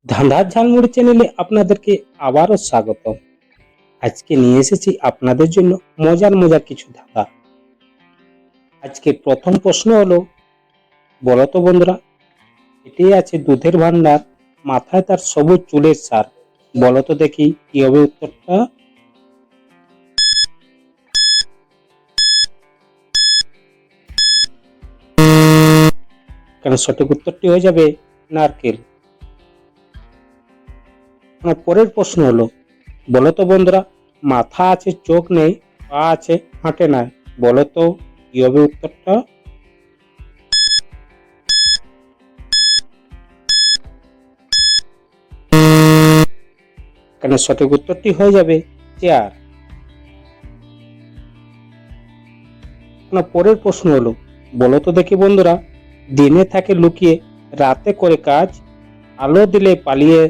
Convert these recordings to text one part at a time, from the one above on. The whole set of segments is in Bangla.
ধাঁধার ঝালমুড়ি চ্যানেলে আপনাদেরকে আবারও স্বাগত। আজকে নিয়ে এসেছি আপনাদের জন্য মজার মজার কিছু ধাঁধা। আজকে প্রথম প্রশ্ন হলো, বলো তো বন্ধুরা, এটি আছে দুধের ভান্ডার, মাথায় তার সবুজ চুলের সার। বলো তো দেখি কি হবে উত্তরটা। কারণ সঠিক উত্তরটি হয়ে যাবে নারকেল। পরের প্রশ্ন হলো, বলো তো বন্ধুরা, মাথা আছে চোখ নেই, পা আছে হাঁটে না। বলো তো কি হবে উত্তরটা। এখানে সঠিক উত্তরটি হয়ে যাবে চেয়ার। পরের প্রশ্ন হলো, বলো তো দেখি বন্ধুরা, দিনে থাকে লুকিয়ে, রাতে করে কাজ, আলো দিলে পালিয়ে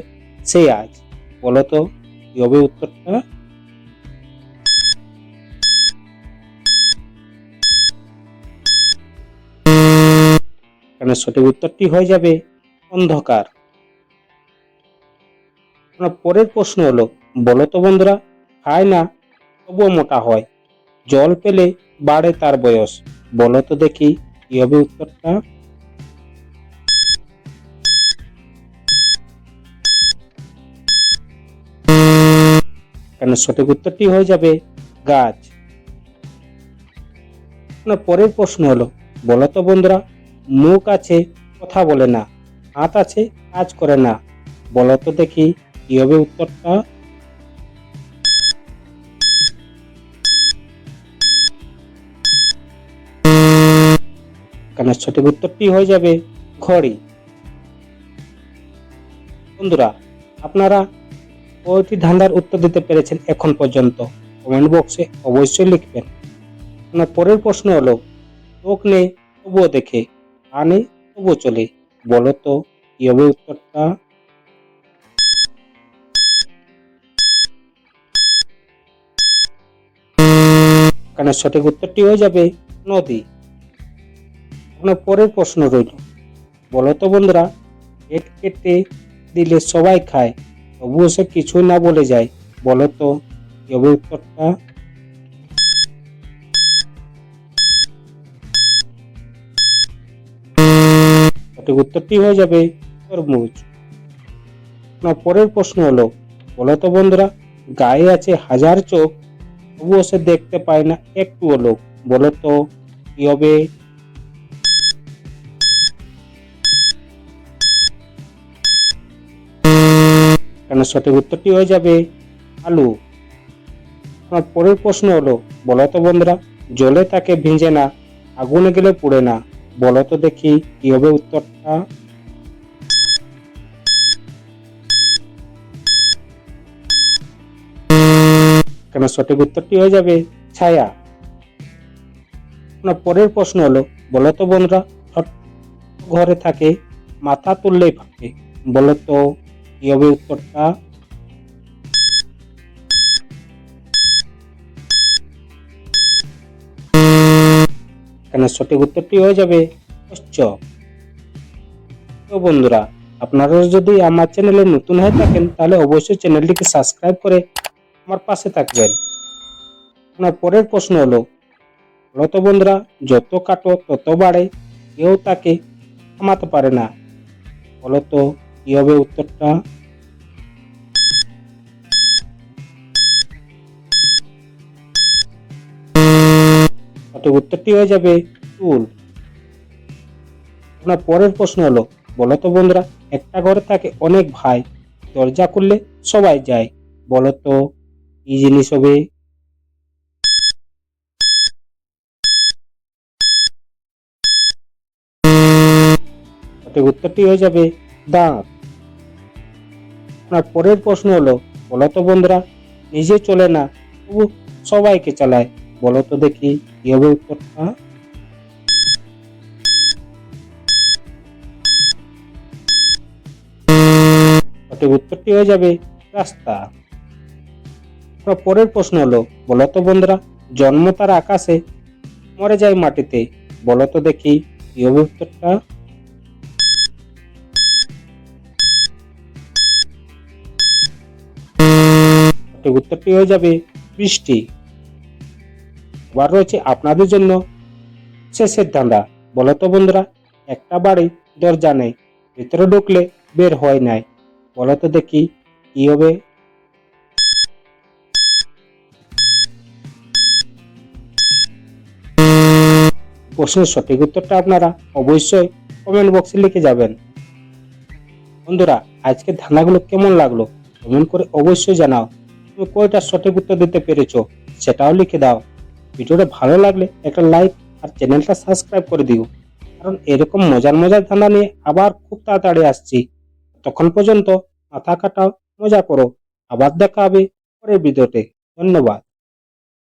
সে আজ। বলো তো কি হবে উত্তরটা। এখানে সঠিক উত্তরটি হয়ে যাবে অন্ধকার। পরের প্রশ্ন হলো, বলো তো বন্ধুরা, খায় না তবুও মোটা হয়, জল পেলে বাড়ে তার বয়স। বলো তো দেখি কি হবে উত্তরটা। এখানে সঠিক উত্তরটি হয়ে যাবে গাছ। পরের প্রশ্ন হলো, বলো তো বন্ধুরা, মুখ আছে কথা বলে না, হাত আছে কাজ করে না। বলো তো দেখি কি হবে উত্তরটা। এখানে সঠিক উত্তরটি হয়ে যাবে ঘড়ি। বন্ধুরা, আপনারা কয়টি ধাঁধার উত্তর দিতে পেরেছেন এখন পর্যন্ত কমেন্ট বক্সে অবশ্যই লিখবেন। পরের প্রশ্ন হলো, চোখ নেই তবুও দেখে, পা নেই তবুও চলে। বলো তো কি হবে উত্তরটা। এখানে সঠিক উত্তরটি হয়ে যাবে নদী। পরের প্রশ্ন রইল, বলো তো বন্ধুরা, পেট কেটে দিলে সবাই খায়, তবুও সে কিছুই না বলে যায়। বলো তো কি হবে উত্তরটা। সঠিক উত্তরটি হয়ে যাবে তরমুজ। পরের প্রশ্ন হলো, বলো তো বন্ধুরা, গায়ে আছে হাজার চোখ, তবুও সে দেখতে পায় না একটুও লোক। বলো তো কি হবে। এখানে সঠিক উত্তরটি হয়ে যাবে আলু। পরের প্রশ্ন হলো, বলো তো বন্ধুরা, জলে তাকে ভিজে না, আগুনে গেলে পুড়ে না। বলো তো দেখি কি হবে উত্তরটা। এখানে সঠিক উত্তরটি হয়ে যাবে ছায়া। পরের প্রশ্ন হলো, বলো তো বন্ধুরা, ছোট্ট ঘরে থাকে, মাথা তুললেই ফাঁকে। বলো তো কি হবে উত্তরটা। এখানে সঠিক উত্তরটি হয়ে যাবে কচ্ছপ। তো বন্ধুরা, আপনারা যদি আমার চ্যানেলে নতুন হয়ে থাকেন তাহলে অবশ্যই চ্যানেলটিকে সাবস্ক্রাইব করে আমার পাশে থাকবেন। পরের প্রশ্ন হলো, বলো তো বন্ধুরা, যত কাটো তত বাড়ে, কেউ তাকে থামাতে পারে না। বলো তো কি হবে উত্তরটা। সঠিক উত্তরটি হয়ে যাবে চুল। পরের প্রশ্ন হলো, বলো তো বন্ধুরা, একটা ঘরে থাকে অনেক ভাই, দরজা খুললে সবাই যায়। বলো তো কি জিনিস হবে। সঠিক উত্তরটি হয়ে যাবে দাঁত। পরের প্রশ্ন হলো, বলো তো বন্ধুরা, নিজে চলে না তবু সবাইকে চালায়। বলো তো দেখি কি হবে উত্তরটা। সঠিক উত্তরটি হয়ে যাবে রাস্তা। পরের প্রশ্ন হলো, বলো তো বন্ধুরা, জন্ম তার আকাশে, মরে যায় মাটিতে। বলো তো দেখি কি হবে উত্তরটা। সঠিক উত্তরটি হয়ে যাবে বৃষ্টি। এবার রয়েছে আপনাদের জন্য শেষের ধাঁধা। বলো তো বন্ধুরা, একটা বাড়ি দরজা নেই, ভিতরে ঢুকলে বের হয় নাই। বলো তো দেখি কি হবে? প্রশ্নের সঠিক উত্তরটা আপনারা অবশ্যই কমেন্ট বক্সে লিখে যাবেন। বন্ধুরা, আজকের ধাঁধাগুলো কেমন লাগলো কমেন্ট করে অবশ্যই জানাও। তুমি কয়টা সঠিক উত্তর দিতে পেরেছো সেটাও লিখে দাও। ভিডিওটা ভালো লাগলে একটা লাইক আর চ্যানেলটা সাবস্ক্রাইব করে দিও, কারণ এরকম মজার মজার ধাঁধা নিয়ে আবার খুব তাড়াতাড়ি আসছি। তখন পর্যন্ত মাথা কাটাও, মজা করো। আবার দেখা হবে পরের ভিডিওতে। ধন্যবাদ।